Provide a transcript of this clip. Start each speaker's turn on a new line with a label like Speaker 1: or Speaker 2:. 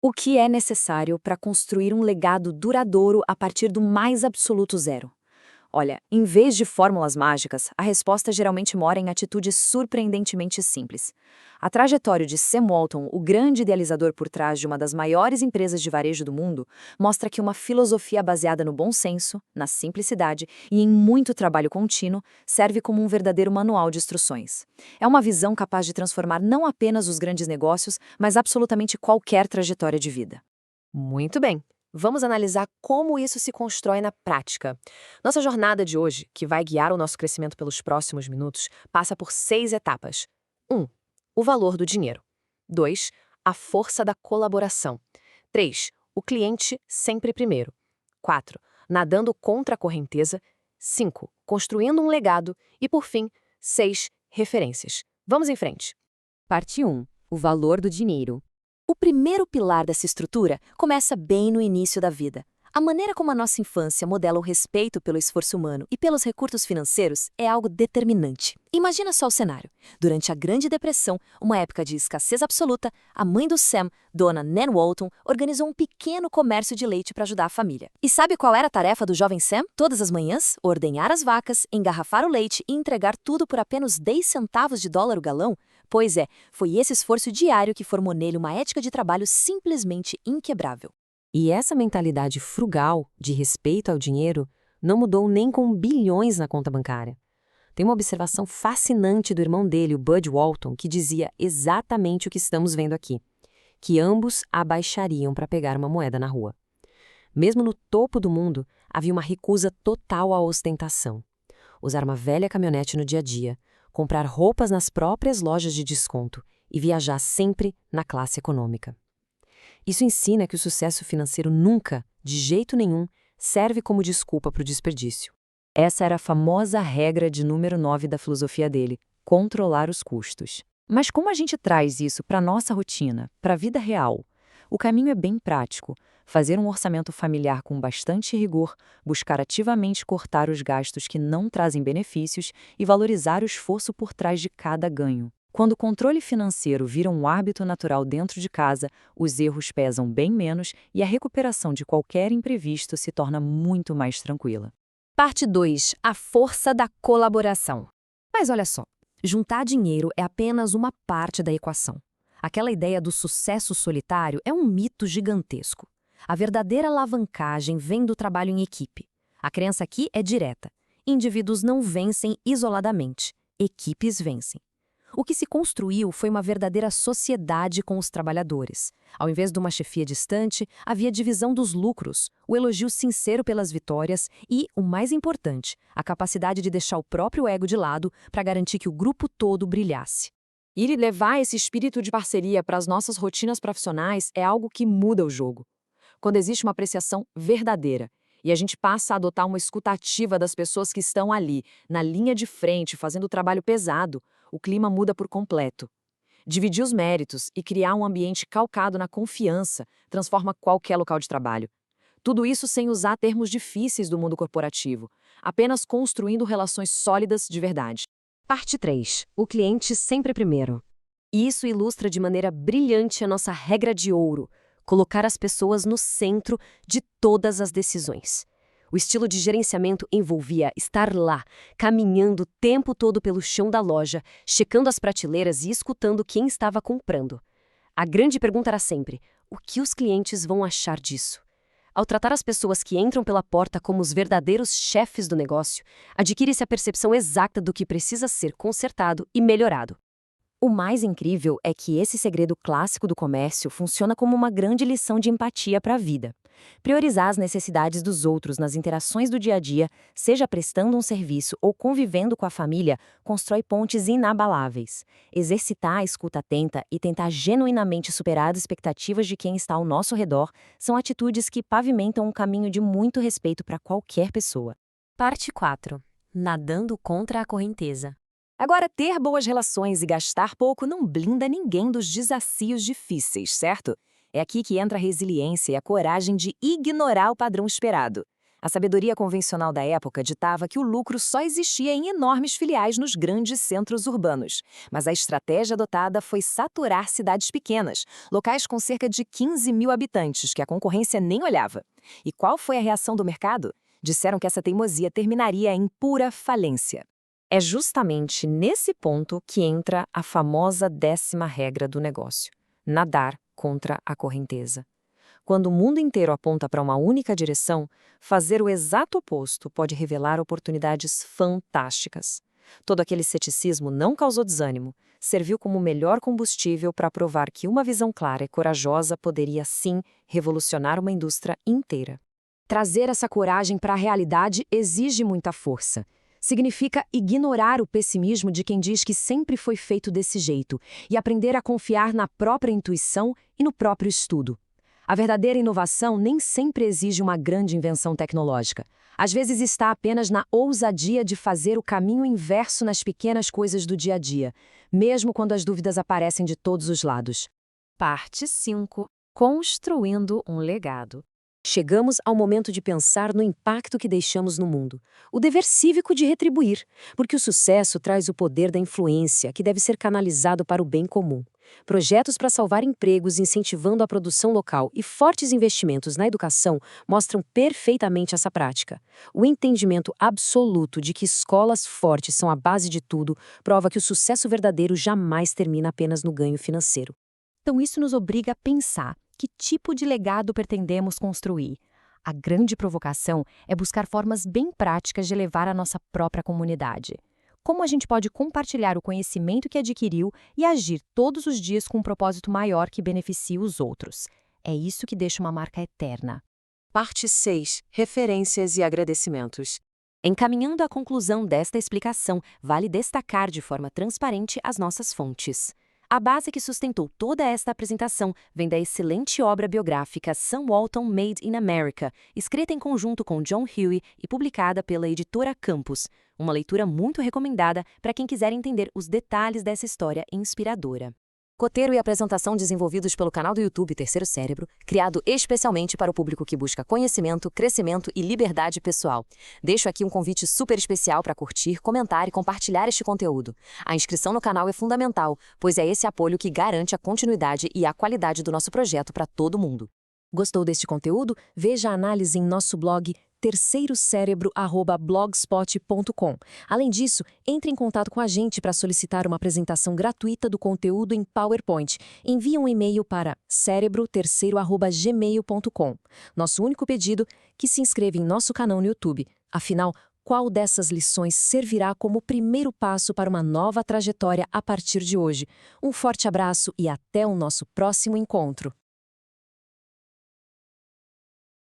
Speaker 1: O que é necessário para construir um legado duradouro a partir do mais absoluto zero? Olha, em vez de fórmulas mágicas, a resposta geralmente mora em atitudes surpreendentemente simples. A trajetória de Sam Walton, o grande idealizador por trás de uma das maiores empresas de varejo do mundo, mostra que uma filosofia baseada no bom senso, na simplicidade e em muito trabalho contínuo serve como um verdadeiro manual de instruções. É uma visão capaz de transformar não apenas os grandes negócios, mas absolutamente qualquer trajetória de vida.
Speaker 2: Muito bem. Vamos analisar como isso se constrói na prática. Nossa jornada de hoje, que vai guiar o nosso crescimento pelos próximos minutos, passa por 6 etapas. 1. O valor do dinheiro. 2. A força da colaboração. 3. O cliente sempre primeiro. 4. Nadando contra a correnteza. 5. Construindo um legado. E, por fim, 6. Referências. Vamos em frente.
Speaker 1: Parte 1. O valor do dinheiro. O primeiro pilar dessa estrutura começa bem no início da vida. A maneira como a nossa infância modela o respeito pelo esforço humano e pelos recursos financeiros é algo determinante. Imagina só o cenário. Durante a Grande Depressão, uma época de escassez absoluta, a mãe do Sam, Dona Nan Walton, organizou um pequeno comércio de leite para ajudar a família. E sabe qual era a tarefa do jovem Sam? Todas as manhãs, ordenhar as vacas, engarrafar o leite e entregar tudo por apenas 10 centavos de dólar o galão? Pois é, foi esse esforço diário que formou nele uma ética de trabalho simplesmente inquebrável.
Speaker 2: E essa mentalidade frugal, de respeito ao dinheiro, não mudou nem com bilhões na conta bancária. Tem uma observação fascinante do irmão dele, o Bud Walton, que dizia exatamente o que estamos vendo aqui, que ambos abaixariam para pegar uma moeda na rua. Mesmo no topo do mundo, havia uma recusa total à ostentação. Usar uma velha caminhonete no dia a dia, comprar roupas nas próprias lojas de desconto e viajar sempre na classe econômica. Isso ensina que o sucesso financeiro nunca, de jeito nenhum, serve como desculpa para o desperdício. Essa era a famosa regra de número 9 da filosofia dele, controlar os custos. Mas como a gente traz isso para a nossa rotina, para a vida real? O caminho é bem prático. Fazer um orçamento familiar com bastante rigor, buscar ativamente cortar os gastos que não trazem benefícios e valorizar o esforço por trás de cada ganho. Quando o controle financeiro vira um hábito natural dentro de casa, os erros pesam bem menos e a recuperação de qualquer imprevisto se torna muito mais tranquila. Parte 2. A força da colaboração. Mas olha só, juntar dinheiro é apenas uma parte da equação. Aquela ideia do sucesso solitário é um mito gigantesco. A verdadeira alavancagem vem do trabalho em equipe. A crença aqui é direta. Indivíduos não vencem isoladamente, equipes vencem. O que se construiu foi uma verdadeira sociedade com os trabalhadores. Ao invés de uma chefia distante, havia divisão dos lucros, o elogio sincero pelas vitórias e, o mais importante, a capacidade de deixar o próprio ego de lado para garantir que o grupo todo brilhasse. E levar esse espírito de parceria para as nossas rotinas profissionais é algo que muda o jogo. Quando existe uma apreciação verdadeira e a gente passa a adotar uma escuta ativa das pessoas que estão ali, na linha de frente, fazendo o trabalho pesado, o clima muda por completo. Dividir os méritos e criar um ambiente calcado na confiança transforma qualquer local de trabalho. Tudo isso sem usar termos difíceis do mundo corporativo, apenas construindo relações sólidas de verdade. Parte 3. O cliente sempre primeiro. Isso ilustra de maneira brilhante a nossa regra de ouro: colocar as pessoas no centro de todas as decisões. O estilo de gerenciamento envolvia estar lá, caminhando o tempo todo pelo chão da loja, checando as prateleiras e escutando quem estava comprando. A grande pergunta era sempre: o que os clientes vão achar disso? Ao tratar as pessoas que entram pela porta como os verdadeiros chefes do negócio, adquire-se a percepção exata do que precisa ser consertado e melhorado. O mais incrível é que esse segredo clássico do comércio funciona como uma grande lição de empatia para a vida. Priorizar as necessidades dos outros nas interações do dia a dia, seja prestando um serviço ou convivendo com a família, constrói pontes inabaláveis. Exercitar a escuta atenta e tentar genuinamente superar as expectativas de quem está ao nosso redor são atitudes que pavimentam um caminho de muito respeito para qualquer pessoa. Parte 4. Nadando contra a correnteza. Agora, ter boas relações e gastar pouco não blinda ninguém dos desafios difíceis, certo? É aqui que entra a resiliência e a coragem de ignorar o padrão esperado.
Speaker 1: A sabedoria convencional da época ditava que o lucro só existia em enormes filiais nos grandes centros urbanos. Mas a estratégia adotada foi saturar cidades pequenas, locais com cerca de 15 mil habitantes, que a concorrência nem olhava. E qual foi a reação do mercado? Disseram que essa teimosia terminaria em pura falência. É justamente nesse ponto que entra a famosa 10ª regra do negócio: nadar contra a correnteza. Quando o mundo inteiro aponta para uma única direção, fazer o exato oposto pode revelar oportunidades fantásticas. Todo aquele ceticismo não causou desânimo, serviu como o melhor combustível para provar que uma visão clara e corajosa poderia, sim, revolucionar uma indústria inteira. Trazer essa coragem para a realidade exige muita força. Significa ignorar o pessimismo de quem diz que sempre foi feito desse jeito e aprender a confiar na própria intuição e no próprio estudo. A verdadeira inovação nem sempre exige uma grande invenção tecnológica. Às vezes está apenas na ousadia de fazer o caminho inverso nas pequenas coisas do dia a dia, mesmo quando as dúvidas aparecem de todos os lados. Parte 5. Construindo um legado. Chegamos ao momento de pensar no impacto que deixamos no mundo. O dever cívico de retribuir, porque o sucesso traz o poder da influência, que deve ser canalizado para o bem comum. Projetos para salvar empregos incentivando a produção local e fortes investimentos na educação mostram perfeitamente essa prática. O entendimento absoluto de que escolas fortes são a base de tudo prova que o sucesso verdadeiro jamais termina apenas no ganho financeiro. Então isso nos obriga a pensar: que tipo de legado pretendemos construir? A grande provocação é buscar formas bem práticas de elevar a nossa própria comunidade. Como a gente pode compartilhar o conhecimento que adquiriu e agir todos os dias com um propósito maior que beneficie os outros? É isso que deixa uma marca eterna. Parte 6. Referências e agradecimentos. Encaminhando à conclusão desta explicação, vale destacar de forma transparente as nossas fontes. A base que sustentou toda esta apresentação vem da excelente obra biográfica Sam Walton Made in America, escrita em conjunto com John Huey e publicada pela editora Campus. Uma leitura muito recomendada para quem quiser entender os detalhes dessa história inspiradora. Roteiro e apresentação desenvolvidos pelo canal do YouTube Terceiro Cérebro, criado especialmente para o público que busca conhecimento, crescimento e liberdade pessoal. Deixo aqui um convite super especial para curtir, comentar e compartilhar este conteúdo. A inscrição no canal é fundamental, pois é esse apoio que garante a continuidade e a qualidade do nosso projeto para todo mundo. Gostou deste conteúdo? Veja a análise em nosso blog terceirocérebro@blogspot.com. Além disso, entre em contato com a gente para solicitar uma apresentação gratuita do conteúdo em PowerPoint. Envie um e-mail para cerebroterceiro@gmail.com. Nosso único pedido: que se inscreva em nosso canal no YouTube. Afinal, qual dessas lições servirá como primeiro passo para uma nova trajetória a partir de hoje? Um forte abraço e até o nosso próximo encontro.